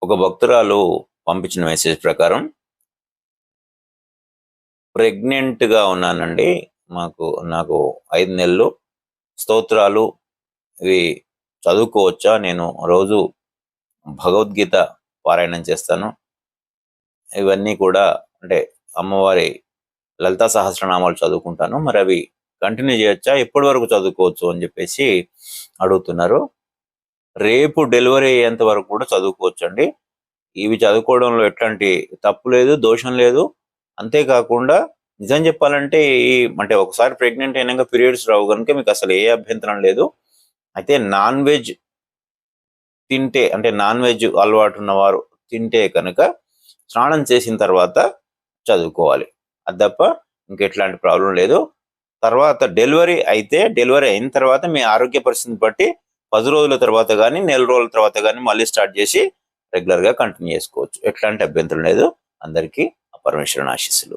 ఒక భక్తురాలు పంపించిన మెసేజ్ ప్రకారం ప్రెగ్నెంట్గా ఉన్నానండి. నాకు 5 నెలలు. స్తోత్రాలు ఇవి చదువుకోవచ్చా? నేను రోజు భగవద్గీత పారాయణం చేస్తాను. ఇవన్నీ కూడా అంటే అమ్మవారి లలితా సహస్రనామాలు చదువుకుంటాను. మరి అవి కంటిన్యూ చేయొచ్చా? ఎప్పటి వరకు చదువుకోవచ్చు అని చెప్పేసి అడుగుతున్నారు. రేపు డెలివరీ అయ్యేంత వరకు కూడా చదువుకోవచ్చండి. ఇవి చదువుకోవడంలో ఎట్లాంటి తప్పు లేదు, దోషం లేదు. అంతేకాకుండా నిజం చెప్పాలంటే అంటే ఒకసారి ప్రెగ్నెంట్ అయినాక పీరియడ్స్ రావు కనుక మీకు అసలు ఏ అభ్యంతరం లేదు. అయితే నాన్ వెజ్ తింటే అంటే నాన్ వెజ్ అలవాటు ఉన్నవారు తింటే కనుక స్నానం చేసిన తర్వాత చదువుకోవాలి. అది తప్ప ఇంకెట్లాంటి ప్రాబ్లం లేదు. తర్వాత డెలివరీ అయిన తర్వాత మీ ఆరోగ్య పరిస్థితిని బట్టి 10 రోజుల తర్వాత కానీ, నెల రోజుల తర్వాత కానీ మళ్ళీ స్టార్ట్ చేసి రెగ్యులర్గా కంటిన్యూ చేసుకోవచ్చు. ఎట్లాంటి అభ్యంతరం లేదు. అందరికీ ఆ పరమేశ్వరుని ఆశీస్సులు.